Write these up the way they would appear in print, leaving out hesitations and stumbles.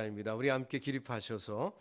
입니다. 우리 함께 기립하셔서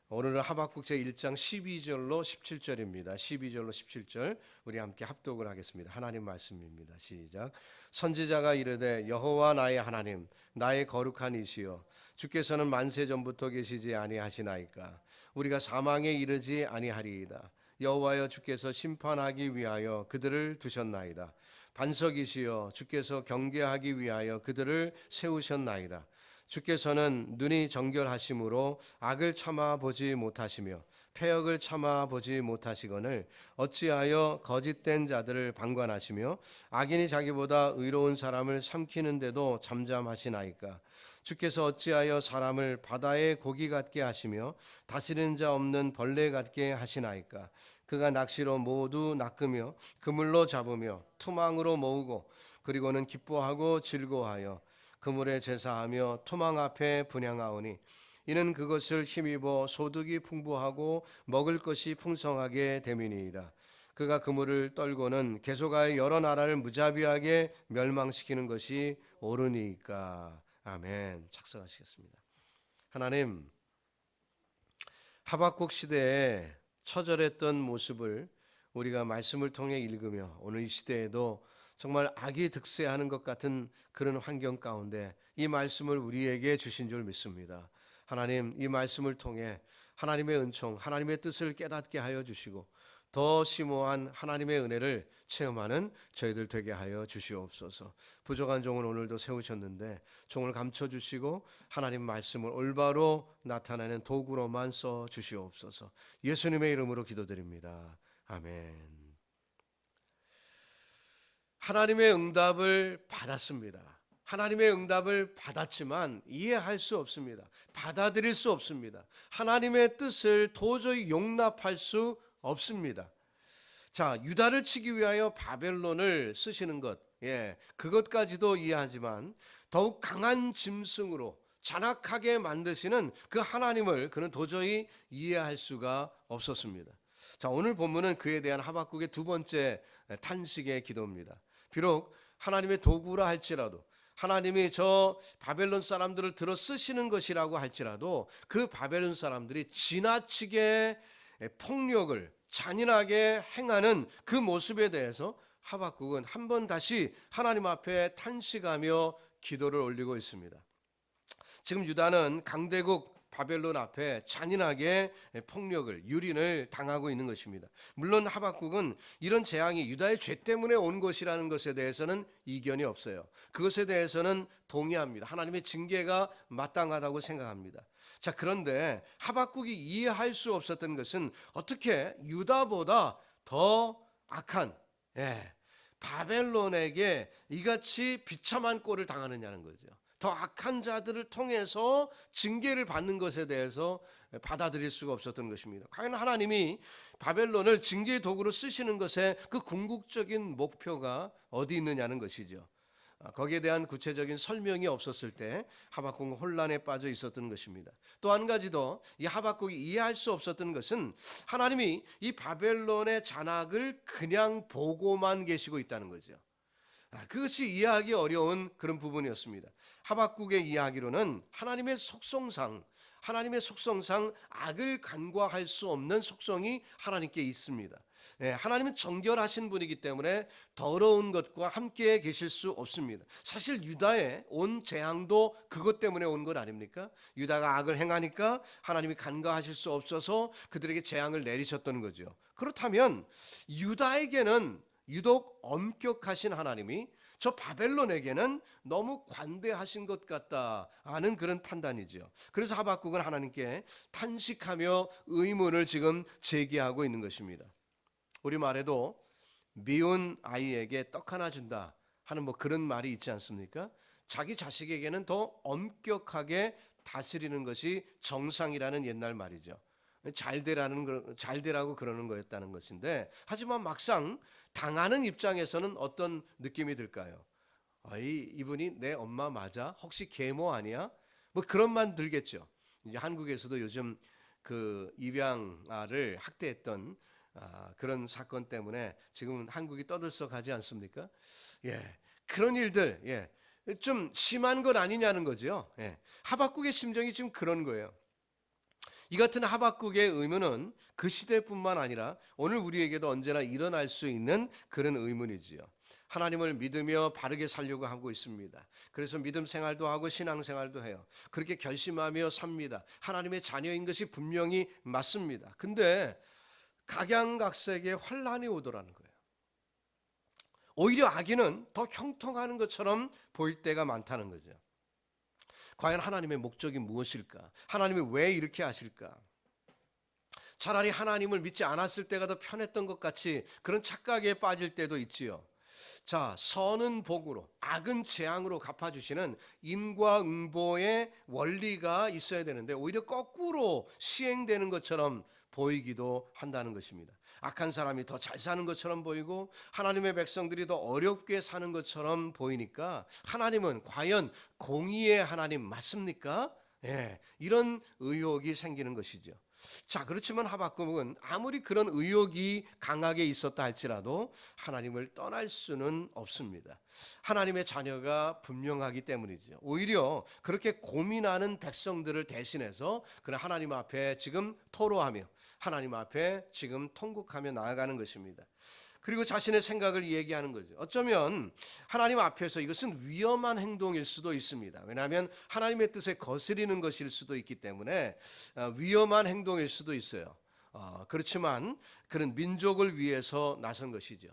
오늘은 하박국 제 1장 12절로 17절입니다. 12절로 17절 우리 함께 합독을 하겠습니다. 하나님 말씀입니다. 시작. 선지자가 이르되 여호와 나의 하나님 나의 거룩한 이시여 주께서는 만세 전부터 계시지 아니하시나이까. 우리가 사망에 이르지 아니하리이다. 여호와여 주께서 심판하기 위하여 그들을 두셨나이다. 반석이시여 주께서 경계하기 위하여 그들을 세우셨나이다. 주께서는 눈이 정결하심으로 악을 참아 보지 못하시며 패역을 참아 보지 못하시거늘 어찌하여 거짓된 자들을 방관하시며 악인이 자기보다 의로운 사람을 삼키는데도 잠잠하시나이까. 주께서 어찌하여 사람을 바다의 고기 같게 하시며 다스리는 자 없는 벌레 같게 하시나이까. 그가 낚시로 모두 낚으며 그물로 잡으며 투망으로 모으고 그리고는 기뻐하고 즐거워하여 그물에 제사하며 투망 앞에 분향하오니 이는 그것을 힘입어 소득이 풍부하고 먹을 것이 풍성하게 됨이니이다. 그가 그물을 떨고는 계속하여 여러 나라를 무자비하게 멸망시키는 것이 옳으니까. 아멘. 착석하시겠습니다. 하나님, 하박국 시대에 처절했던 모습을 우리가 말씀을 통해 읽으며 오늘 이 시대에도 정말 악이 득세하는 것 같은 그런 환경 가운데 이 말씀을 우리에게 주신 줄 믿습니다. 하나님, 이 말씀을 통해 하나님의 은총, 하나님의 뜻을 깨닫게 하여 주시고 더 심오한 하나님의 은혜를 체험하는 저희들 되게 하여 주시옵소서. 부족한 종을 오늘도 세우셨는데 종을 감춰주시고 하나님 말씀을 올바로 나타내는 도구로만 써 주시옵소서. 예수님의 이름으로 기도드립니다. 아멘. 하나님의 응답을 받았습니다. 하나님의 응답을 받았지만 이해할 수 없습니다. 받아들일 수 없습니다. 하나님의 뜻을 도저히 용납할 수 없습니다. 자, 유다를 치기 위하여 바벨론을 쓰시는 것, 그것까지도 이해하지만 더욱 강한 짐승으로 잔악하게 만드시는 그 하나님을 그는 도저히 이해할 수가 없었습니다. 자, 오늘 본문은 그에 대한 하박국의 두 번째 탄식의 기도입니다. 비록 하나님의 도구라 할지라도 하나님이 저 바벨론 사람들을 들어 쓰시는 것이라고 할지라도 그 바벨론 사람들이 지나치게 폭력을 잔인하게 행하는 그 모습에 대해서 하박국은 한 번 다시 하나님 앞에 탄식하며 기도를 올리고 있습니다. 지금 유다는 강대국 바벨론 앞에 잔인하게 폭력을, 유린을 당하고 있는 것입니다. 물론 하박국은 이런 재앙이 유다의 죄 때문에 온 것이라는 것에 대해서는 이견이 없어요. 그것에 대해서는 동의합니다. 하나님의 징계가 마땅하다고 생각합니다. 자, 그런데 하박국이 이해할 수 없었던 것은 어떻게 유다보다 더 악한 바벨론에게 이같이 비참한 꼴을 당하느냐는 거죠. 더 악한 자들을 통해서 징계를 받는 것에 대해서 받아들일 수가 없었던 것입니다. 과연 하나님이 바벨론을 징계의 도구로 쓰시는 것에 그 궁극적인 목표가 어디 있느냐는 것이죠. 거기에 대한 구체적인 설명이 없었을 때 하박국은 혼란에 빠져 있었던 것입니다. 또 한 가지 더 이 하박국이 이해할 수 없었던 것은 하나님이 이 바벨론의 잔악을 그냥 보고만 계시고 있다는 거죠. 그것이 이해하기 어려운 그런 부분이었습니다. 하박국의 이야기로는 하나님의 속성상 악을 간과할 수 없는 속성이 하나님께 있습니다. 하나님은 정결하신 분이기 때문에 더러운 것과 함께 계실 수 없습니다. 사실 유다에 온 재앙도 그것 때문에 온 것 아닙니까? 유다가 악을 행하니까 하나님이 간과하실 수 없어서 그들에게 재앙을 내리셨던 거죠. 그렇다면 유다에게는 유독 엄격하신 하나님이 저 바벨론에게는 너무 관대하신 것 같다 하는 그런 판단이죠. 그래서 하박국은 하나님께 탄식하며 의문을 지금 제기하고 있는 것입니다. 우리말에도 미운 아이에게 떡 하나 준다 하는 그런 말이 있지 않습니까? 자기 자식에게는 더 엄격하게 다스리는 것이 정상이라는 옛날 말이죠. 잘 되라고 그러는 거였다는 것인데, 하지만 막상 당하는 입장에서는 어떤 느낌이 들까요? 이분이 내 엄마 맞아? 혹시 계모 아니야? 그런 말 들겠죠. 이제 한국에서도 요즘 그 입양아를 학대했던 그런 사건 때문에 지금 한국이 떠들썩하지 않습니까? 그런 일들, 좀 심한 것 아니냐는 거죠. 예. 하박국의 심정이 지금 그런 거예요. 이 같은 하박국의 의문은 그 시대뿐만 아니라 오늘 우리에게도 언제나 일어날 수 있는 그런 의문이지요. 하나님을 믿으며 바르게 살려고 하고 있습니다. 그래서 믿음 생활도 하고 신앙 생활도 해요. 그렇게 결심하며 삽니다. 하나님의 자녀인 것이 분명히 맞습니다. 근데 각양각색의 환란이 오더라는 거예요. 오히려 악인은 더 형통하는 것처럼 보일 때가 많다는 거죠. 과연 하나님의 목적이 무엇일까? 하나님이 왜 이렇게 하실까? 차라리 하나님을 믿지 않았을 때가 더 편했던 것 같이 그런 착각에 빠질 때도 있지요. 자, 선은 복으로, 악은 재앙으로 갚아주시는 인과응보의 원리가 있어야 되는데 오히려 거꾸로 시행되는 것처럼 보이기도 한다는 것입니다. 악한 사람이 더 잘 사는 것처럼 보이고 하나님의 백성들이 더 어렵게 사는 것처럼 보이니까 하나님은 과연 공의의 하나님 맞습니까? 예, 이런 의혹이 생기는 것이죠. 자, 그렇지만 하박국은 아무리 그런 의혹이 강하게 있었다 할지라도 하나님을 떠날 수는 없습니다. 하나님의 자녀가 분명하기 때문이죠. 오히려 그렇게 고민하는 백성들을 대신해서 그런 하나님 앞에 지금 토로하며 하나님 앞에 지금 통곡하며 나아가는 것입니다. 그리고 자신의 생각을 얘기하는 거죠. 어쩌면 하나님 앞에서 이것은 위험한 행동일 수도 있습니다. 왜냐하면 하나님의 뜻에 거스리는 것일 수도 있기 때문에 위험한 행동일 수도 있어요. 그렇지만 그런 민족을 위해서 나선 것이죠.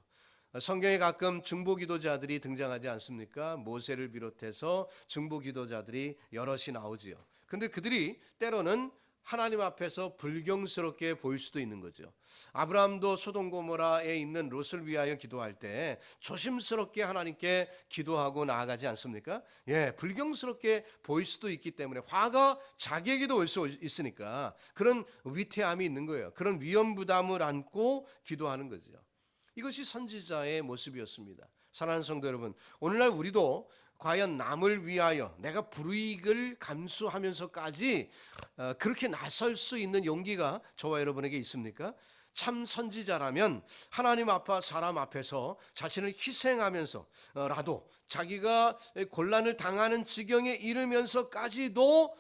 성경에 가끔 중보기도자들이 등장하지 않습니까? 모세를 비롯해서 중보기도자들이 여럿이 나오지요. 근데 그들이 때로는 하나님 앞에서 불경스럽게 보일 수도 있는 거죠. 아브라함도 소돔 고모라에 있는 롯을 위하여 기도할 때 조심스럽게 하나님께 기도하고 나아가지 않습니까? 예, 불경스럽게 보일 수도 있기 때문에 화가 자기에게도 올 수 있으니까 그런 위태함이 있는 거예요. 그런 위험 부담을 안고 기도하는 거죠. 이것이 선지자의 모습이었습니다. 사랑하는 성도 여러분, 오늘날 우리도 과연 남을 위하여 내가 불이익을 감수하면서까지 그렇게 나설 수 있는 용기가 저와 여러분에게 있습니까? 참 선지자라면 하나님 앞과 사람 앞에서 자신을 희생하면서라도 자기가 곤란을 당하는 지경에 이르면서까지도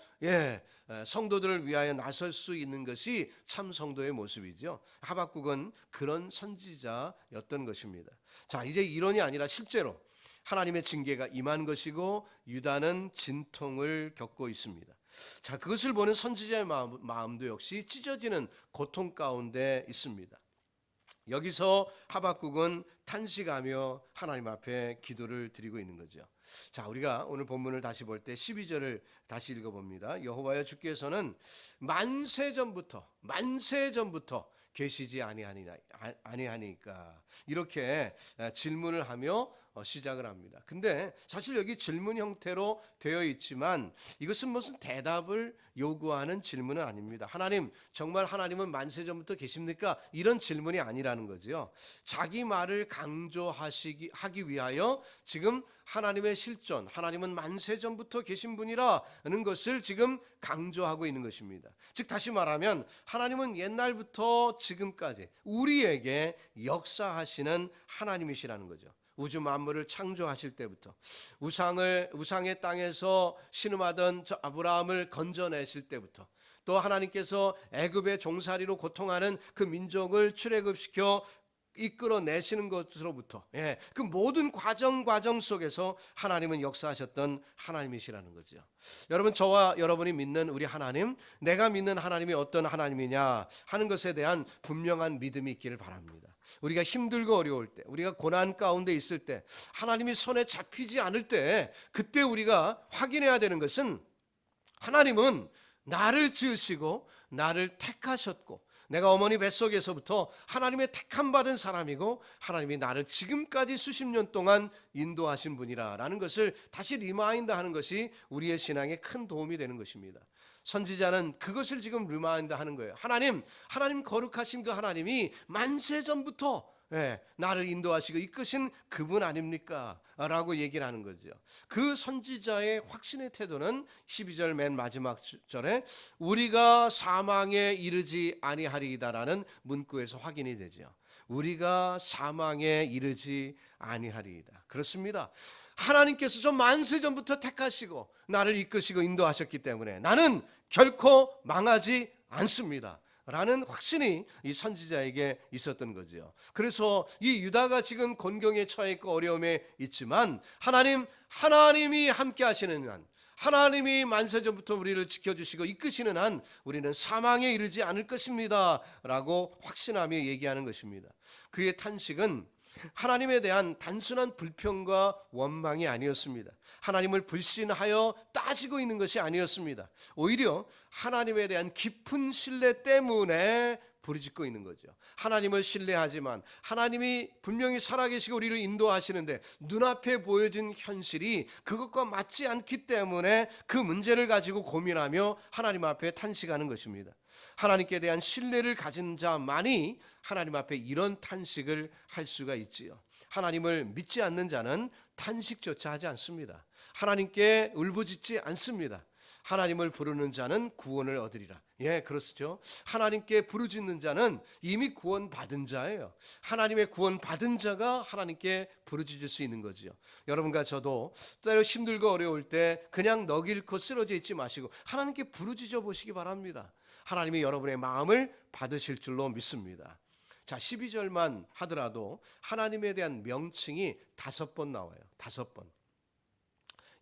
성도들을 위하여 나설 수 있는 것이 참 성도의 모습이죠. 하박국은 그런 선지자였던 것입니다. 자, 이제 이론이 아니라 실제로 하나님의 징계가 임한 것이고 유다는 진통을 겪고 있습니다. 자, 그것을 보는 선지자의 마음도 역시 찢어지는 고통 가운데 있습니다. 여기서 하박국은 탄식하며 하나님 앞에 기도를 드리고 있는 거죠. 자, 우리가 오늘 본문을 다시 볼 때 12절을 다시 읽어봅니다. 여호와여 주께서는 만세 전부터 계시지 아니하니까 이렇게 질문을 하며 시작을 합니다. 근데 사실 여기 질문 형태로 되어 있지만 이것은 무슨 대답을 요구하는 질문은 아닙니다. 하나님, 정말 하나님은 만세 전부터 계십니까? 이런 질문이 아니라는 거죠. 자기 말을 강조하기 위하여 지금 하나님의 실존, 하나님은 만세 전부터 계신 분이라는 것을 지금 강조하고 있는 것입니다. 즉 다시 말하면 하나님은 옛날부터 지금까지 우리에게 역사하시는 하나님이시라는 거죠. 우주 만물을 창조하실 때부터 우상의 땅에서 신음하던 저 아브라함을 건져내실 때부터 또 하나님께서 애굽의 종살이로 고통하는 그 민족을 출애굽시켜 이끌어내시는 것으로부터 그 모든 과정 속에서 하나님은 역사하셨던 하나님이시라는 거죠. 여러분, 저와 여러분이 믿는 우리 하나님, 내가 믿는 하나님이 어떤 하나님이냐 하는 것에 대한 분명한 믿음이 있기를 바랍니다. 우리가 힘들고 어려울 때, 우리가 고난 가운데 있을 때, 하나님이 손에 잡히지 않을 때, 그때 우리가 확인해야 되는 것은 하나님은 나를 지으시고 나를 택하셨고 내가 어머니 뱃속에서부터 하나님의 택함 받은 사람이고 하나님이 나를 지금까지 수십 년 동안 인도하신 분이라는 것을 다시 리마인드 하는 것이 우리의 신앙에 큰 도움이 되는 것입니다. 선지자는 그것을 지금 리마인드 하는 거예요. 하나님 거룩하신 그 하나님이 만세 전부터 나를 인도하시고 이끄신 그분 아닙니까? 라고 얘기를 하는 거죠. 그 선지자의 확신의 태도는 12절 맨 마지막 절에 우리가 사망에 이르지 아니하리이다라는 문구에서 확인이 되죠. 우리가 사망에 이르지 아니하리이다. 그렇습니다. 하나님께서 좀 만세 전부터 택하시고 나를 이끄시고 인도하셨기 때문에 나는 결코 망하지 않습니다 라는 확신이 이 선지자에게 있었던 거죠. 그래서 이 유다가 지금 곤경에 처해 있고 어려움에 있지만 하나님이 함께 하시는 한, 하나님이 만세 전부터 우리를 지켜주시고 이끄시는 한 우리는 사망에 이르지 않을 것입니다 라고 확신하며 얘기하는 것입니다. 그의 탄식은 하나님에 대한 단순한 불평과 원망이 아니었습니다. 하나님을 불신하여 따지고 있는 것이 아니었습니다. 오히려 하나님에 대한 깊은 신뢰 때문에 부르짖고 있는 거죠. 하나님을 신뢰하지만 하나님이 분명히 살아계시고 우리를 인도하시는데 눈앞에 보여진 현실이 그것과 맞지 않기 때문에 그 문제를 가지고 고민하며 하나님 앞에 탄식하는 것입니다. 하나님께 대한 신뢰를 가진 자만이 하나님 앞에 이런 탄식을 할 수가 있지요. 하나님을 믿지 않는 자는 탄식조차 하지 않습니다. 하나님께 울부짖지 않습니다. 하나님을 부르는 자는 구원을 얻으리라. 예, 그렇죠. 하나님께 부르짖는 자는 이미 구원받은 자예요. 하나님의 구원받은 자가 하나님께 부르짖을 수 있는 거죠. 여러분과 저도 때로 힘들고 어려울 때 그냥 넋 잃고 쓰러져 있지 마시고 하나님께 부르짖어 보시기 바랍니다. 하나님이 여러분의 마음을 받으실 줄로 믿습니다. 자, 12절만 하더라도 하나님에 대한 명칭이 5번 나와요. 5번.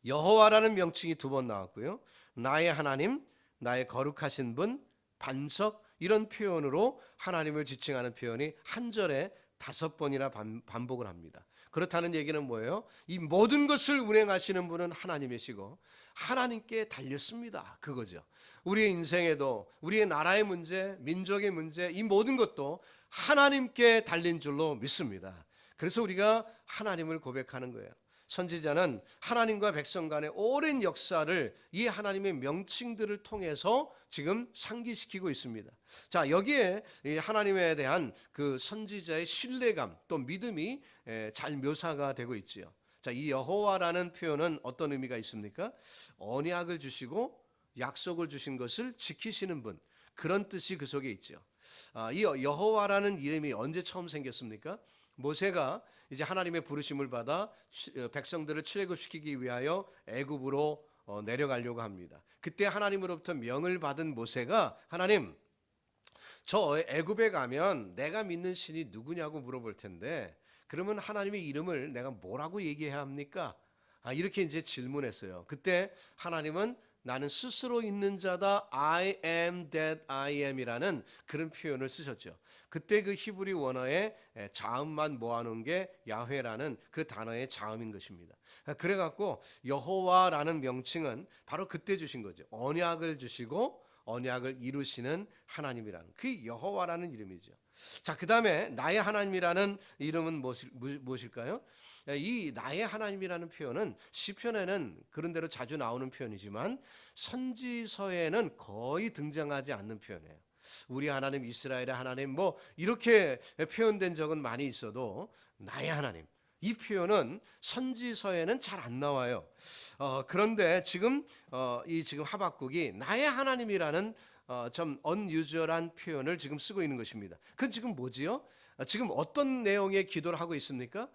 여호와라는 명칭이 2번 나왔고요. 나의 하나님, 나의 거룩하신 분, 반석, 이런 표현으로 하나님을 지칭하는 표현이 한 절에 5번이나 반복을 합니다. 그렇다는 얘기는 뭐예요? 이 모든 것을 운행하시는 분은 하나님이시고 하나님께 달렸습니다. 그거죠. 우리의 인생에도 우리의 나라의 문제, 민족의 문제, 이 모든 것도 하나님께 달린 줄로 믿습니다. 그래서 우리가 하나님을 고백하는 거예요. 선지자는 하나님과 백성 간의 오랜 역사를 이 하나님의 명칭들을 통해서 지금 상기시키고 있습니다. 자, 여기에 하나님에 대한 그 선지자의 신뢰감 또 믿음이 잘 묘사가 되고 있지요. 자, 이 여호와라는 표현은 어떤 의미가 있습니까? 언약을 주시고 약속을 주신 것을 지키시는 분, 그런 뜻이 그 속에 있죠. 이 여호와라는 이름이 언제 처음 생겼습니까? 모세가 이제 하나님의 부르심을 받아 백성들을 출애굽시키기 위하여 애굽으로 내려가려고 합니다. 그때 하나님으로부터 명을 받은 모세가 하나님, 저 애굽에 가면 내가 믿는 신이 누구냐고 물어볼 텐데 그러면 하나님의 이름을 내가 뭐라고 얘기해야 합니까? 이렇게 이제 질문했어요. 그때 하나님은 나는 스스로 있는 자다, I am that I am 이라는 그런 표현을 쓰셨죠. 그때 그 히브리 원어에 자음만 모아놓은 게 야훼라는 그 단어의 자음인 것입니다. 그래갖고 여호와라는 명칭은 바로 그때 주신 거죠. 언약을 주시고 언약을 이루시는 하나님이라는 그 여호와라는 이름이죠. 자, 그 다음에 나의 하나님이라는 이름은 무엇일까요? 이 나의 하나님이라는 표현은 시편에는 그런 대로 자주 나오는 표현이지만 선지서에는 거의 등장하지 않는 표현이에요. 우리 하나님, 이스라엘의 하나님 뭐 이렇게 표현된 적은 많이 있어도 나의 하나님, 이 표현은 선지서에는 잘 안 나와요. 그런데 지금 지금 하박국이 나의 하나님이라는 좀 unusual한 표현을 지금 쓰고 있는 것입니다. 그건 지금 뭐지요? 지금 어떤 내용의 기도를 하고 있습니까?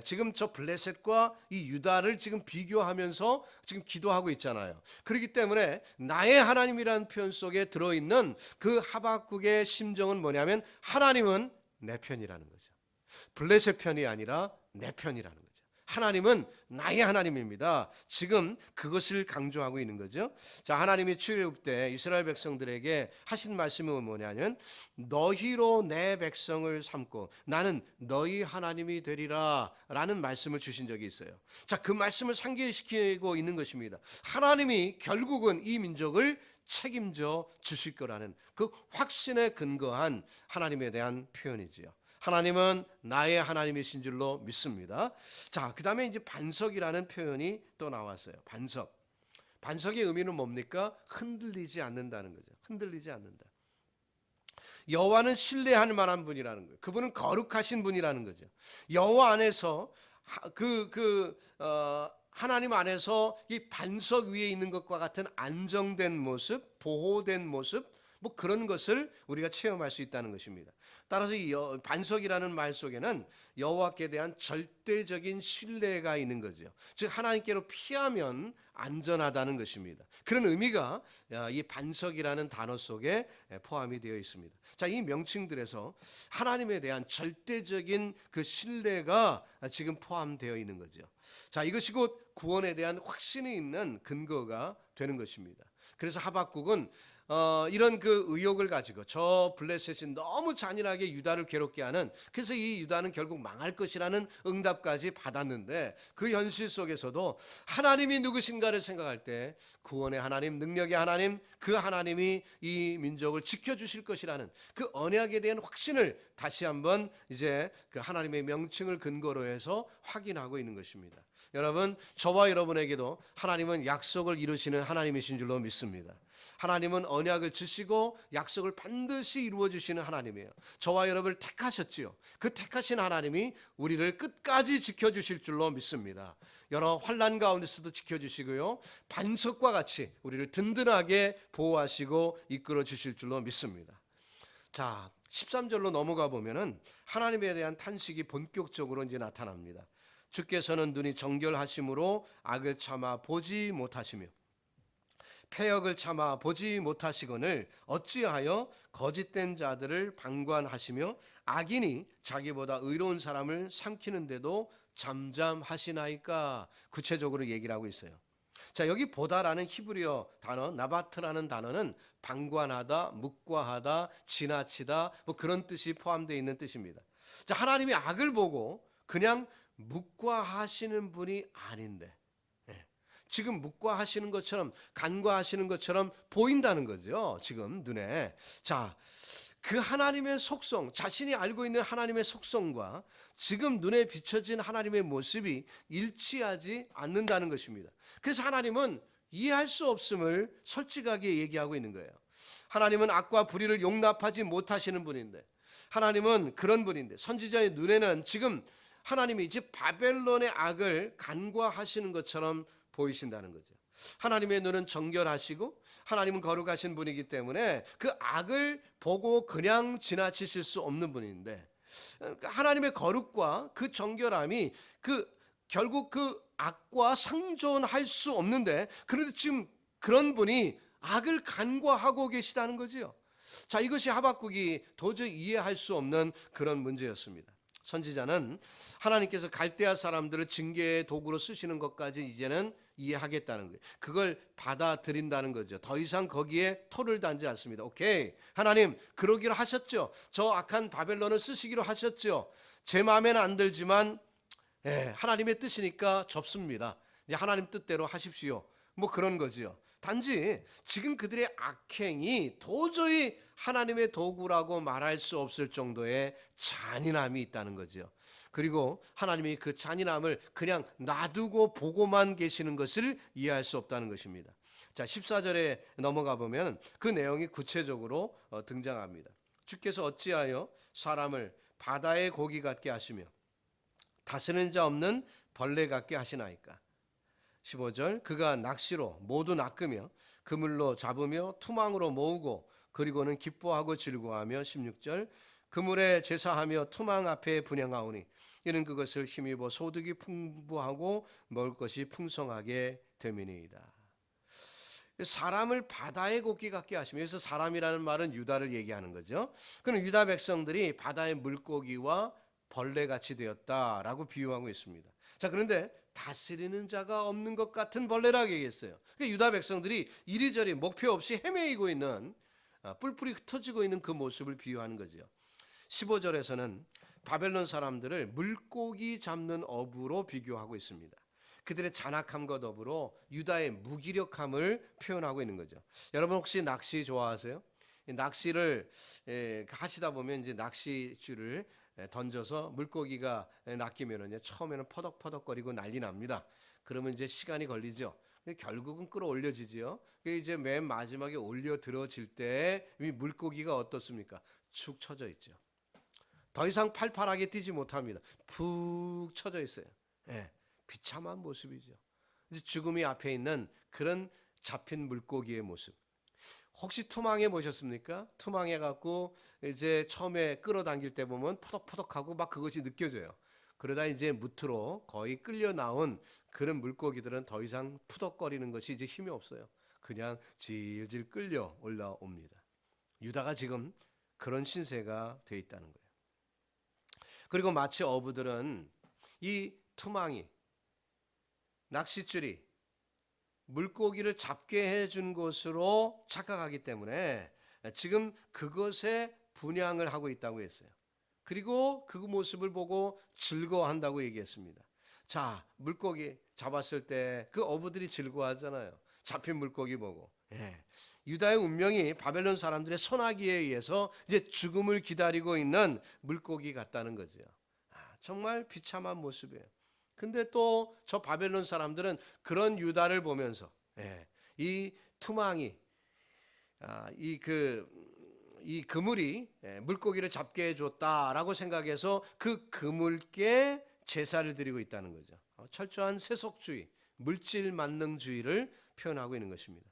지금 저 블레셋과 이 유다를 지금 비교하면서 지금 기도하고 있잖아요. 그렇기 때문에 나의 하나님이라는 표현 속에 들어있는 그 하박국의 심정은 뭐냐면 하나님은 내 편이라는 거죠. 블레셋 편이 아니라 내 편이라는 거죠. 하나님은 나의 하나님입니다. 지금 그것을 강조하고 있는 거죠. 자, 하나님이 출애굽 때 이스라엘 백성들에게 하신 말씀은 뭐냐면 너희로 내 백성을 삼고 나는 너희 하나님이 되리라 라는 말씀을 주신 적이 있어요. 자, 그 말씀을 상기시키고 있는 것입니다. 하나님이 결국은 이 민족을 책임져 주실 거라는 그 확신에 근거한 하나님에 대한 표현이지요. 하나님은 나의 하나님이신 줄로 믿습니다. 자, 그 다음에 이제 반석이라는 표현이 또 나왔어요. 반석의 의미는 뭡니까? 흔들리지 않는다는 거죠. 흔들리지 않는다. 여호와는 신뢰할 만한 분이라는 거예요. 그분은 거룩하신 분이라는 거죠. 여호와 안에서 하나님 안에서 이 반석 위에 있는 것과 같은 안정된 모습, 보호된 모습, 뭐 그런 것을 우리가 체험할 수 있다는 것입니다. 따라서 이 반석이라는 말 속에는 여호와께 대한 절대적인 신뢰가 있는 거죠. 즉 하나님께로 피하면 안전하다는 것입니다. 그런 의미가 이 반석이라는 단어 속에 포함이 되어 있습니다. 자, 이 명칭들에서 하나님에 대한 절대적인 그 신뢰가 지금 포함되어 있는 거죠. 자, 이것이 곧 구원에 대한 확신이 있는 근거가 되는 것입니다. 그래서 하박국은 이런 그 의혹을 가지고 저 블레셋이 너무 잔인하게 유다를 괴롭게 하는, 그래서 이 유다는 결국 망할 것이라는 응답까지 받았는데, 그 현실 속에서도 하나님이 누구신가를 생각할 때 구원의 하나님, 능력의 하나님, 그 하나님이 이 민족을 지켜주실 것이라는 그 언약에 대한 확신을 다시 한번 이제 그 하나님의 명칭을 근거로 해서 확인하고 있는 것입니다. 여러분, 저와 여러분에게도 하나님은 약속을 이루시는 하나님이신 줄로 믿습니다. 하나님은 언약을 주시고 약속을 반드시 이루어 주시는 하나님이에요. 저와 여러분을 택하셨지요. 그 택하신 하나님이 우리를 끝까지 지켜주실 줄로 믿습니다. 여러 환난 가운데서도 지켜주시고요, 반석과 같이 우리를 든든하게 보호하시고 이끌어 주실 줄로 믿습니다. 자, 13절로 넘어가 보면은 하나님에 대한 탄식이 본격적으로 이제 나타납니다. 주께서는 눈이 정결하심으로 악을 참아 보지 못하시며 패역을 참아 보지 못하시거늘 어찌하여 거짓된 자들을 방관하시며 악인이 자기보다 의로운 사람을 삼키는데도 잠잠하시나이까. 구체적으로 얘기를 하고 있어요. 자, 여기 보다라는 히브리어 단어 나바트라는 단어는 방관하다, 묵과하다, 지나치다, 뭐 그런 뜻이 포함되어 있는 뜻입니다. 자, 하나님이 악을 보고 그냥 묵과하시는 분이 아닌데, 지금 묵과하시는 것처럼 간과하시는 것처럼 보인다는 거죠. 지금 눈에. 자, 그 하나님의 속성, 자신이 알고 있는 하나님의 속성과 지금 눈에 비춰진 하나님의 모습이 일치하지 않는다는 것입니다. 그래서 하나님은 이해할 수 없음을 솔직하게 얘기하고 있는 거예요. 하나님은 악과 불의를 용납하지 못하시는 분인데, 하나님은 그런 분인데, 선지자의 눈에는 지금 하나님이 이제 바벨론의 악을 간과하시는 것처럼 보이신다는 거죠. 하나님의 눈은 정결하시고 하나님은 거룩하신 분이기 때문에 그 악을 보고 그냥 지나치실 수 없는 분인데, 하나님의 거룩과 그 정결함이 결국 그 악과 상존할 수 없는데, 그런데 지금 그런 분이 악을 간과하고 계시다는 거지요. 자, 이것이 하박국이 도저히 이해할 수 없는 그런 문제였습니다. 선지자는 하나님께서 갈대아 사람들을 징계의 도구로 쓰시는 것까지 이제는 이해하겠다는 거예요. 그걸 받아들인다는 거죠. 더 이상 거기에 토를 단지 않습니다. 오케이, 하나님 그러기로 하셨죠. 저 악한 바벨론을 쓰시기로 하셨죠. 제 마음에는 안 들지만 하나님의 뜻이니까 접습니다. 이제 하나님 뜻대로 하십시오. 뭐 그런 거지요. 단지 지금 그들의 악행이 도저히 하나님의 도구라고 말할 수 없을 정도의 잔인함이 있다는 거죠. 그리고 하나님이 그 잔인함을 그냥 놔두고 보고만 계시는 것을 이해할 수 없다는 것입니다. 자, 14절에 넘어가 보면 그 내용이 구체적으로 등장합니다. 주께서 어찌하여 사람을 바다의 고기 같게 하시며 다스리는 자 없는 벌레 같게 하시나이까. 15절, 그가 낚시로 모두 낚으며 그물로 잡으며 투망으로 모으고 그리고는 기뻐하고 즐거워하며. 16절, 그물에 제사하며 투망 앞에 분향하오니 이는 그것을 힘입어 소득이 풍부하고 먹을 것이 풍성하게 됨이니이다. 사람을 바다의 고기 같게 하시며, 여기서 사람이라는 말은 유다를 얘기하는 거죠. 그는 유다 백성들이 바다의 물고기와 벌레같이 되었다라고 비유하고 있습니다. 자, 그런데 다스리는 자가 없는 것 같은 벌레라고 얘기했어요. 그러니까 유다 백성들이 이리저리 목표 없이 헤매이고 있는, 뿔뿔이 흩어지고 있는 그 모습을 비유하는 거죠. 15절에서는 바벨론 사람들을 물고기 잡는 어부로 비교하고 있습니다. 그들의 잔악함과 더불어 유다의 무기력함을 표현하고 있는 거죠. 여러분 혹시 낚시 좋아하세요? 낚시를 하시다 보면 이제 낚시줄을 던져서 물고기가 낚이면은요, 처음에는 퍼덕퍼덕거리고 난리 납니다. 그러면 이제 시간이 걸리죠. 결국은 끌어올려지죠. 이제 맨 마지막에 올려 들어질 때 이 물고기가 어떻습니까? 축 처져 있죠. 더 이상 팔팔하게 뛰지 못합니다. 푹 처져 있어요. 비참한 모습이죠. 이제 죽음이 앞에 있는 그런 잡힌 물고기의 모습. 혹시 투망해 보셨습니까? 투망해 갖고 이제 처음에 끌어당길 때 보면 포덕포덕하고 막 그것이 느껴져요. 그러다 이제 무트로 거의 끌려 나온 그런 물고기들은 더 이상 푸덕거리는 것이 이제 힘이 없어요. 그냥 질질 끌려 올라옵니다. 유다가 지금 그런 신세가 돼 있다는 거예요. 그리고 마치 어부들은 이 투망이, 낚싯줄이 물고기를 잡게 해준 것으로 착각하기 때문에 지금 그것에 분향을 하고 있다고 했어요. 그리고 그 모습을 보고 즐거워한다고 얘기했습니다. 자, 물고기 잡았을 때 그 어부들이 즐거워하잖아요. 잡힌 물고기 보고. 예. 유다의 운명이 바벨론 사람들의 소나기에 의해서 이제 죽음을 기다리고 있는 물고기 같다는 거죠. 정말 비참한 모습이에요. 근데 또 저 바벨론 사람들은 그런 유다를 보면서 이 투망이 이 그물이 물고기를 잡게 해줬다라고 생각해서 그 그물께 제사를 드리고 있다는 거죠. 철저한 세속주의, 물질 만능주의를 표현하고 있는 것입니다.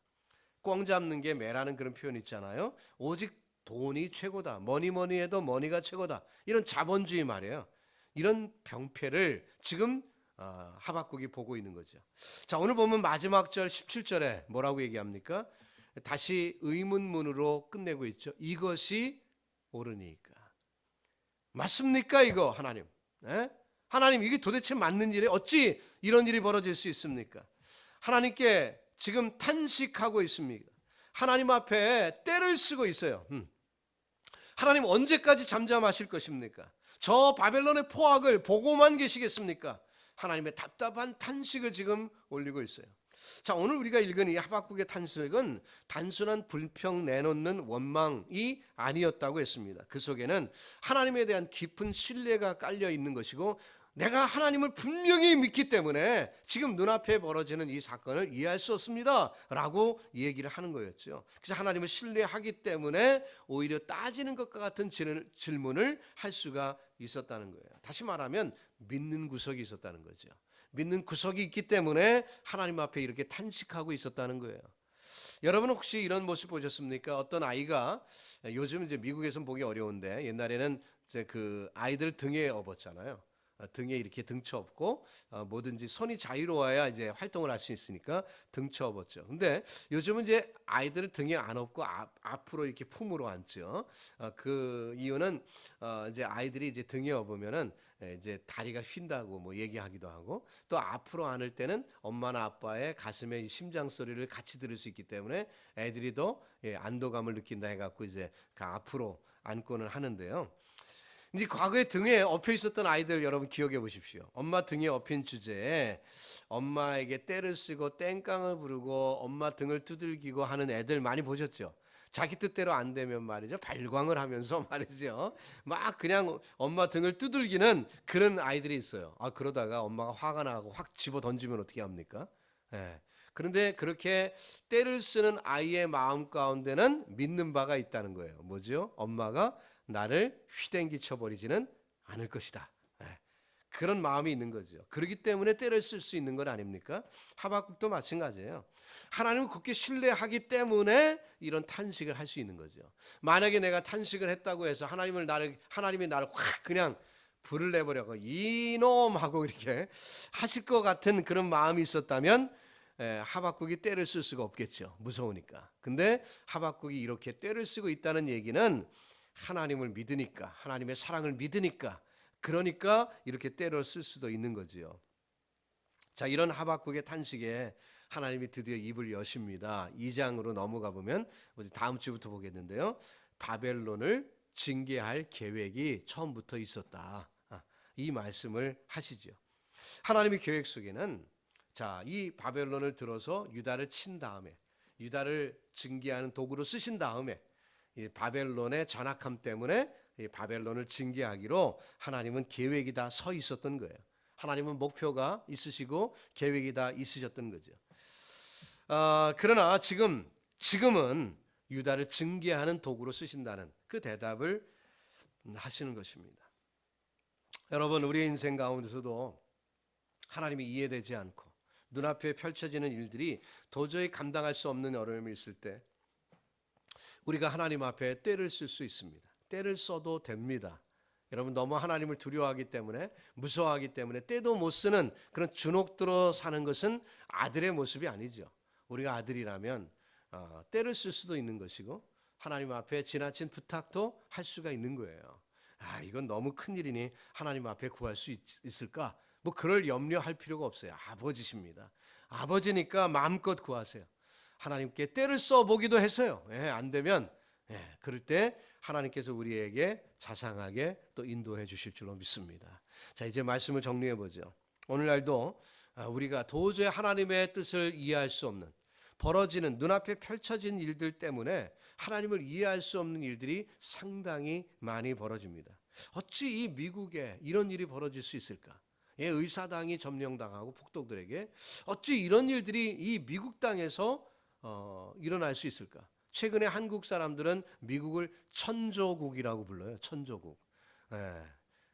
꽝 잡는 게 매라는 그런 표현 있잖아요. 오직 돈이 최고다. 뭐니 해도 머니가 최고다. 이런 자본주의 말이에요. 이런 병폐를 지금 하박국이 보고 있는 거죠. 자, 오늘 보면 마지막 절 17절에 뭐라고 얘기합니까? 다시 의문문으로 끝내고 있죠. 이것이 옳으니까. 맞습니까 이거 하나님? 하나님 이게 도대체 맞는 일에 어찌 이런 일이 벌어질 수 있습니까? 하나님께 지금 탄식하고 있습니다. 하나님 앞에 떼를 쓰고 있어요. 하나님 언제까지 잠잠하실 것입니까? 저 바벨론의 포악을 보고만 계시겠습니까? 하나님의 답답한 탄식을 지금 올리고 있어요. 자, 오늘 우리가 읽은 이 하박국의 탄식은 단순한 불평 내놓는 원망이 아니었다고 했습니다. 그 속에는 하나님에 대한 깊은 신뢰가 깔려 있는 것이고, 내가 하나님을 분명히 믿기 때문에 지금 눈앞에 벌어지는 이 사건을 이해할 수 없습니다 라고 얘기를 하는 거였죠. 그래서 하나님을 신뢰하기 때문에 오히려 따지는 것과 같은 질문을 할 수가 있었다는 거예요. 다시 말하면 믿는 구석이 있었다는 거죠. 믿는 구석이 있기 때문에 하나님 앞에 이렇게 탄식하고 있었다는 거예요. 여러분 혹시 이런 모습 보셨습니까? 어떤 아이가, 요즘 이제 미국에서는 보기 어려운데 옛날에는 이제 그 아이들 등에 업었잖아요. 등에 이렇게 등쳐 업고 뭐든지 손이 자유로워야 이제 활동을 할 수 있으니까 등쳐 업었죠. 근데 요즘은 이제 아이들을 등에 안 업고 앞으로 이렇게 품으로 앉죠. 그 이유는 이제 아이들이 이제 등에 업으면은 이제 다리가 휜다고 뭐 얘기하기도 하고, 또 앞으로 안을 때는 엄마나 아빠의 가슴의 심장 소리를 같이 들을 수 있기 때문에 애들이 더 안도감을 느낀다 해갖고 이제 그 앞으로 안고는 하는데요. 이제 과거에 등에 엎여 있었던 아이들 여러분 기억해 보십시오. 엄마 등에 엎인 주제에 엄마에게 떼를 쓰고 땡깡을 부르고 엄마 등을 두들기고 하는 애들 많이 보셨죠? 자기 뜻대로 안 되면 말이죠, 발광을 하면서 말이죠, 막 그냥 엄마 등을 두들기는 그런 아이들이 있어요. 그러다가 엄마가 화가 나고 확 집어 던지면 어떻게 합니까? 그런데 그렇게 떼를 쓰는 아이의 마음 가운데는 믿는 바가 있다는 거예요. 뭐죠? 엄마가 나를 휘댕기 쳐버리지는 않을 것이다. 그런 마음이 있는 거죠. 그렇기 때문에 때를 쓸 수 있는 건 아닙니까? 하박국도 마찬가지예요. 하나님을 굳게 신뢰하기 때문에 이런 탄식을 할 수 있는 거죠. 만약에 내가 탄식을 했다고 해서 하나님이 나를 확 그냥 불을 내버려고 이놈하고 이렇게 하실 것 같은 그런 마음이 있었다면 하박국이 때를 쓸 수가 없겠죠. 무서우니까. 근데 하박국이 이렇게 때를 쓰고 있다는 얘기는 하나님을 믿으니까, 하나님의 사랑을 믿으니까, 그러니까 이렇게 때를 쓸 수도 있는 거지요. 자, 이런 하박국의 탄식에 하나님이 드디어 입을 여십니다. 2장으로 넘어가 보면 다음 주부터 보겠는데요. 바벨론을 징계할 계획이 처음부터 있었다. 이 말씀을 하시죠. 하나님의 계획 속에는 자, 이 바벨론을 들어서 유다를 친 다음에, 유다를 징계하는 도구로 쓰신 다음에, 이 바벨론의 잔악함 때문에 이 바벨론을 징계하기로 하나님은 계획이 다 서 있었던 거예요. 하나님은 목표가 있으시고 계획이 다 있으셨던 거죠. 그러나 지금은 유다를 징계하는 도구로 쓰신다는 그 대답을 하시는 것입니다. 여러분, 우리의 인생 가운데서도 하나님이 이해되지 않고 눈앞에 펼쳐지는 일들이 도저히 감당할 수 없는 어려움이 있을 때 우리가 하나님 앞에 때를 쓸 수 있습니다. 때를 써도 됩니다. 여러분 너무 하나님을 두려워하기 때문에 무서워하기 때문에 때도 못 쓰는 그런 주눅들어 사는 것은 아들의 모습이 아니죠. 우리가 아들이라면 때를 쓸 수도 있는 것이고 하나님 앞에 지나친 부탁도 할 수가 있는 거예요. 이건 너무 큰일이니 하나님 앞에 구할 수 있을까? 뭐 그럴 염려할 필요가 없어요. 아버지십니다. 아버지니까 마음껏 구하세요. 하나님께 때를 써보기도 했어요. 안 되면 그럴 때 하나님께서 우리에게 자상하게 또 인도해 주실 줄로 믿습니다. 자, 이제 말씀을 정리해 보죠. 오늘날도 우리가 도저히 하나님의 뜻을 이해할 수 없는 벌어지는 눈앞에 펼쳐진 일들 때문에 하나님을 이해할 수 없는 일들이 상당히 많이 벌어집니다. 어찌 이 미국에 이런 일이 벌어질 수 있을까? 의사당이 점령당하고 폭독들에게 어찌 이런 일들이 이 미국 땅에서 일어날 수 있을까? 최근에 한국 사람들은 미국을 천조국이라고 불러요. 천조국.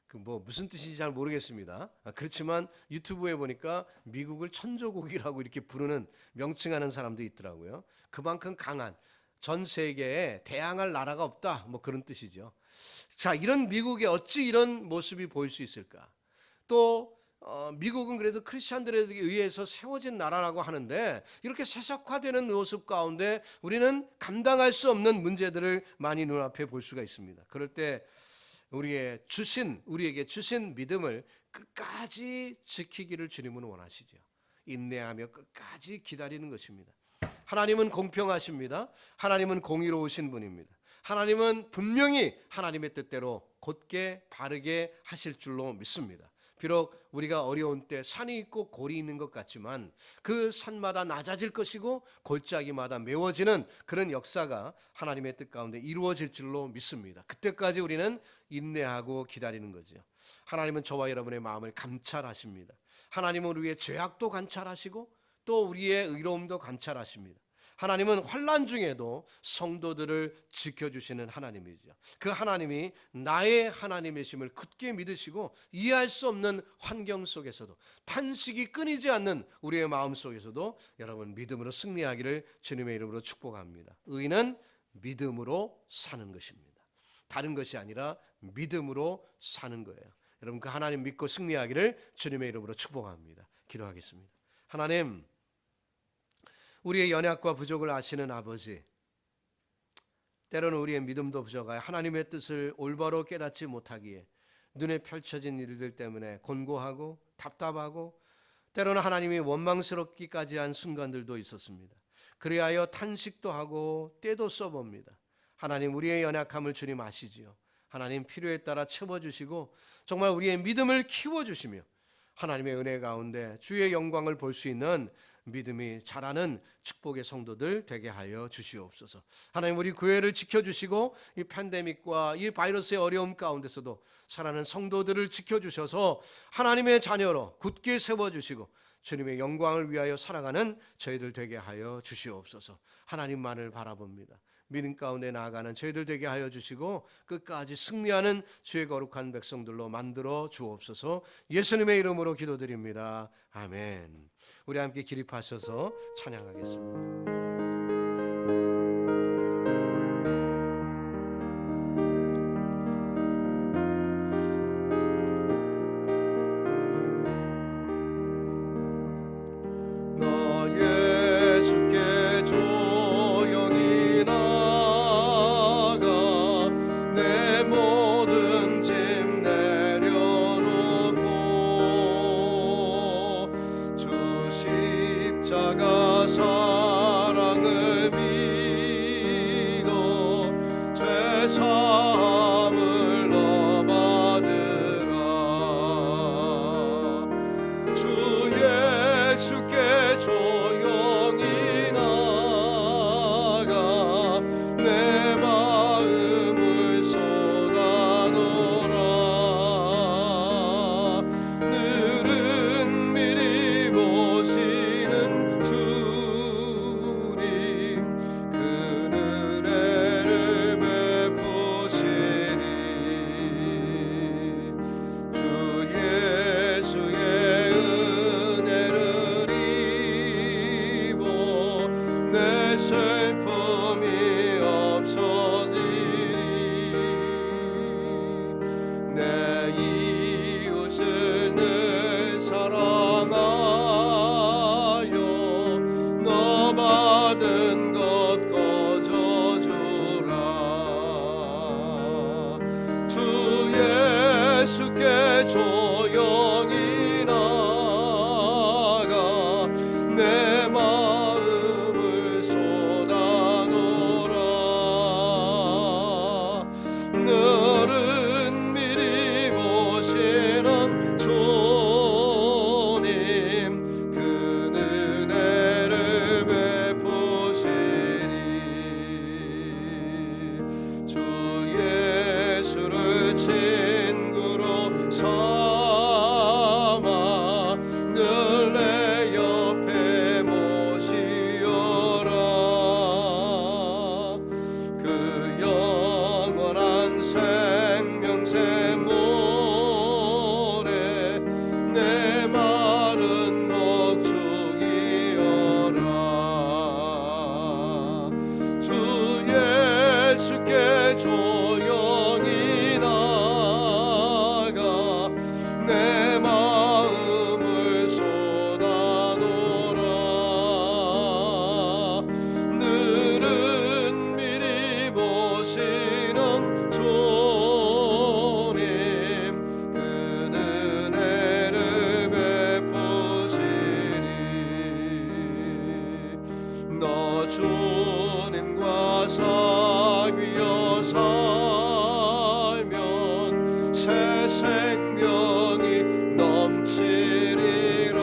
그 무슨 뜻인지 잘 모르겠습니다. 그렇지만 유튜브에 보니까 미국을 천조국이라고 이렇게 부르는 명칭하는 사람도 있더라고요. 그만큼 강한 전 세계에 대항할 나라가 없다. 그런 뜻이죠. 자, 이런 미국에 어찌 이런 모습이 보일 수 있을까? 또 미국은 그래도 크리스천들에 의해서 세워진 나라라고 하는데 이렇게 세속화되는 모습 가운데 우리는 감당할 수 없는 문제들을 많이 눈앞에 볼 수가 있습니다. 그럴 때 우리에게 주신 믿음을 끝까지 지키기를 주님은 원하시죠. 인내하며 끝까지 기다리는 것입니다. 하나님은 공평하십니다. 하나님은 공의로우신 분입니다. 하나님은 분명히 하나님의 뜻대로 곧게 바르게 하실 줄로 믿습니다. 비록 우리가 어려운 때 산이 있고 골이 있는 것 같지만 그 산마다 낮아질 것이고 골짜기마다 메워지는 그런 역사가 하나님의 뜻 가운데 이루어질 줄로 믿습니다. 그때까지 우리는 인내하고 기다리는 거죠. 하나님은 저와 여러분의 마음을 감찰하십니다. 하나님은 우리의 죄악도 관찰하시고 또 우리의 의로움도 관찰하십니다. 하나님은 환난 중에도 성도들을 지켜주시는 하나님이죠. 그 하나님이 나의 하나님이심을 굳게 믿으시고 이해할 수 없는 환경 속에서도 탄식이 끊이지 않는 우리의 마음 속에서도 여러분 믿음으로 승리하기를 주님의 이름으로 축복합니다. 의인은 믿음으로 사는 것입니다. 다른 것이 아니라 믿음으로 사는 거예요. 여러분 그 하나님 믿고 승리하기를 주님의 이름으로 축복합니다. 기도하겠습니다. 하나님, 우리의 연약과 부족을 아시는 아버지, 때로는 우리의 믿음도 부족하여 하나님의 뜻을 올바로 깨닫지 못하기에 눈에 펼쳐진 일들 때문에 곤고하고 답답하고 때로는 하나님이 원망스럽기까지 한 순간들도 있었습니다. 그리하여 탄식도 하고 때도 써봅니다. 하나님, 우리의 연약함을 주님 아시지요. 하나님, 필요에 따라 채워주시고 정말 우리의 믿음을 키워주시며 하나님의 은혜 가운데 주의 영광을 볼 수 있는 믿음이 자라는 축복의 성도들 되게 하여 주시옵소서. 하나님, 우리 교회를 지켜주시고 이 팬데믹과 이 바이러스의 어려움 가운데서도 살아가는 성도들을 지켜주셔서 하나님의 자녀로 굳게 세워주시고 주님의 영광을 위하여 살아가는 저희들 되게 하여 주시옵소서. 하나님만을 바라봅니다. 믿음 가운데 나아가는 저희들 되게 하여 주시고 끝까지 승리하는 주의 거룩한 백성들로 만들어 주옵소서. 예수님의 이름으로 기도드립니다. 아멘. 우리 함께 기립하셔서 찬양하겠습니다. 사랑을 믿어 죄 사함을 얻으라. 주 예수께 조용히 나가 내 마음을 쏟아놓으라. 늘은 미리 보시는 주님 그 은혜를 베푸시 깊게 조용히 나가 내 마음을 쏟아놓으라. 늘은 미리 보시는 주님 그 은혜를 베푸시리. 너 주님과 사귀어 살면 새 생명이 넘치리라.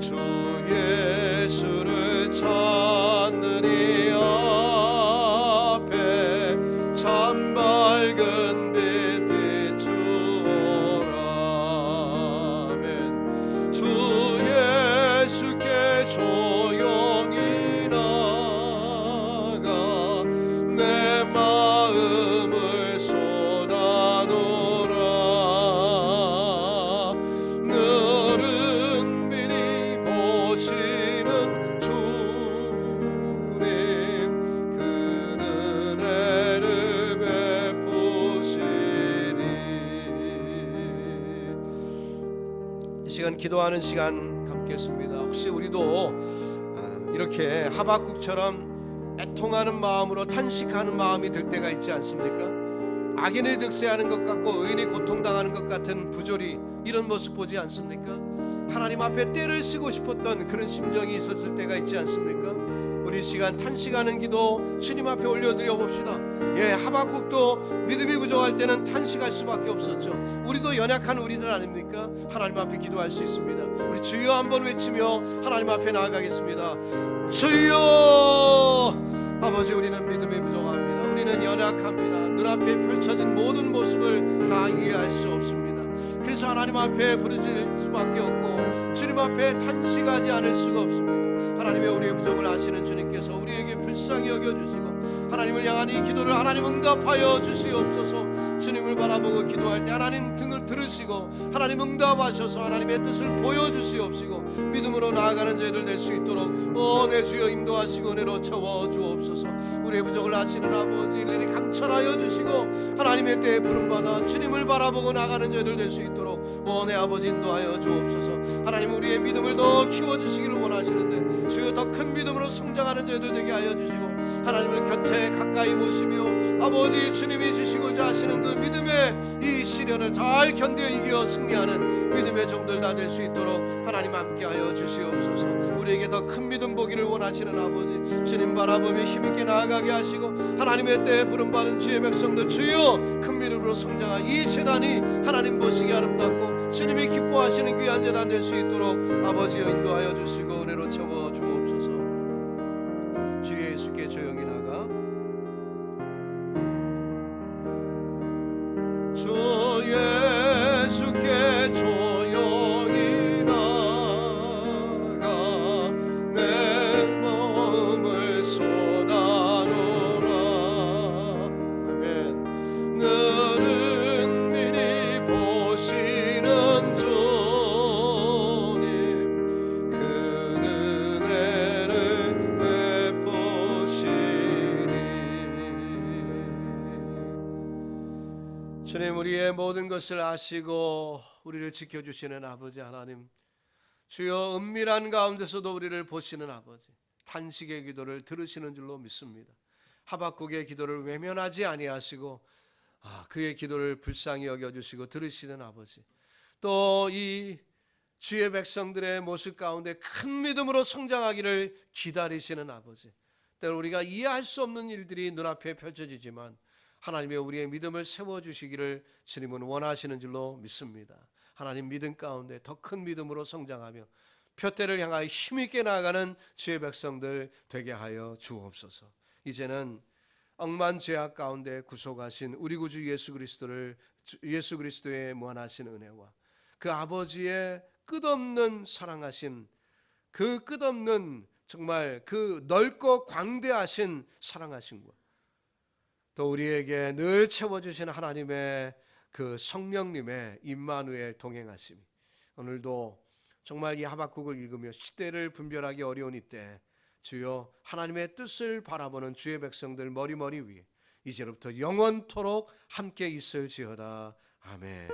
주 예수를 찾는 이 앞에 참 밝은 빛 비추어라. 아멘. 주 예수께 조용히 나가 내 마음을 쏟아놓으라. 늘은 미리 보시는 주님 그 은혜를 베푸시리. 이 시간 기도하는 시간 갖겠습니다. 혹시 우리도 이렇게 하박국처럼 애통하는 마음으로 탄식하는 마음이 들 때가 있지 않습니까? 악인이 득세하는 것 같고 의인이 고통당하는 것 같은 부조리, 이런 모습 보지 않습니까? 하나님 앞에 때를 쓰고 싶었던 그런 심정이 있었을 때가 있지 않습니까? 우리 시간 탄식하는 기도 주님 앞에 올려드려 봅시다. 예, 하박국도 믿음이 부족할 때는 탄식할 수밖에 없었죠. 우리도 연약한 우리들 아닙니까? 하나님 앞에 기도할 수 있습니다. 우리 주여 한번 외치며 하나님 앞에 나아가겠습니다. 주여! 아버지, 우리는 믿음이 부족합니다. 우리는 연약합니다. 눈앞에 펼쳐진 모든 모습을 다 이해할 수 없습니다. 그래서 하나님 앞에 부르짖을 수밖에 없고 주님 앞에 탄식하지 않을 수가 없습니다. 하나님의 우리의 부족을 아시는 주님께서 우리에게 불쌍히 여겨주시고 하나님을 향한 이 기도를 하나님 응답하여 주시옵소서. 주님을 바라보고 기도할 때 하나님 등을 들으시고 하나님 응답하셔서 하나님의 뜻을 보여주시옵시고 믿음으로 나아가는 저희들 될 수 있도록 내 주여 인도하시고 은혜로 채워주옵소서. 우리의 부족을 아시는 아버지 일일이 감찰하여 주시고 하나님의 때에 부름받아 주님을 바라보고 나가는 저희들 될 수 있도록 내 아버지 인도하여 주옵소서. 하나님 우리의 믿음을 더 키워주시기를 원하시는데 주여 더 큰 믿음으로 성장하는 저희들 되게 하여 주시고 하나님을 곁에 가까이 모시며 아버지 주님이 주시고자 하시는 그 믿음의 이 시련을 잘 견뎌 이겨 승리하는 믿음의 종들 다 될 수 있도록 하나님 함께하여 주시옵소서. 우리에게 더 큰 믿음 보기를 원하시는 아버지 주님 바라보며 힘있게 나아가게 하시고 하나님의 때에 부름받은 주의 백성들 주여 큰 믿음으로 성장한 이 재단이 하나님 보시기 아름답고 주님이 기뻐하시는 귀한 재단 될 수 있도록 아버지여 인도하여 주시고 은혜로 채워 주옵소서. 주 예수께 조용히 나가 주 예수께 조용히 나가 내 마음을 쏟아놓으라. 아멘. 늘은 미리 보시는 주님 그 은혜를 베푸시리. 주님, 우리의 모든 것을 아시고 우리를 지켜주시는 아버지 하나님, 주여 은밀한 가운데서도 우리를 보시는 아버지, 탄식의 기도를 들으시는 줄로 믿습니다. 하박국의 기도를 외면하지 아니하시고 그의 기도를 불쌍히 여겨주시고 들으시는 아버지, 또 이 주의 백성들의 모습 가운데 큰 믿음으로 성장하기를 기다리시는 아버지, 때로 우리가 이해할 수 없는 일들이 눈앞에 펼쳐지지만 하나님의 우리의 믿음을 세워주시기를 주님은 원하시는 줄로 믿습니다. 하나님 믿음 가운데 더 큰 믿음으로 성장하며 표대를 향하여 힘있게 나아가는 주의 백성들 되게 하여 주옵소서. 이제는 억만 죄악 가운데 구속하신 우리 구주 예수 그리스도의 무한하신 은혜와 그 아버지의 끝없는 사랑하심, 그 끝없는 정말 그 넓고 광대하신 사랑하심과 또 우리에게 늘 채워주시는 하나님의 그 성령님의 임마누엘 동행하심이 오늘도 정말 이 하박국을 읽으며 시대를 분별하기 어려운 이때 주여 하나님의 뜻을 바라보는 주의 백성들 머리머리 위에 이제로부터 영원토록 함께 있을지어다. 아멘.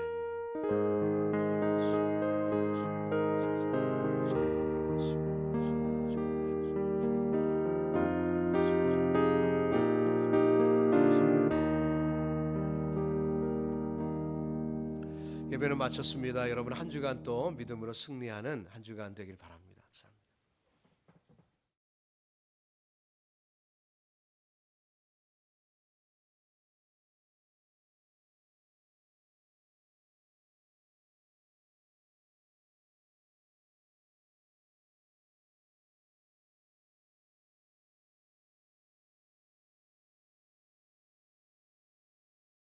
예배는 마쳤습니다. 여러분 한 주간 또 믿음으로 승리하는 한 주간 되길 바랍니다.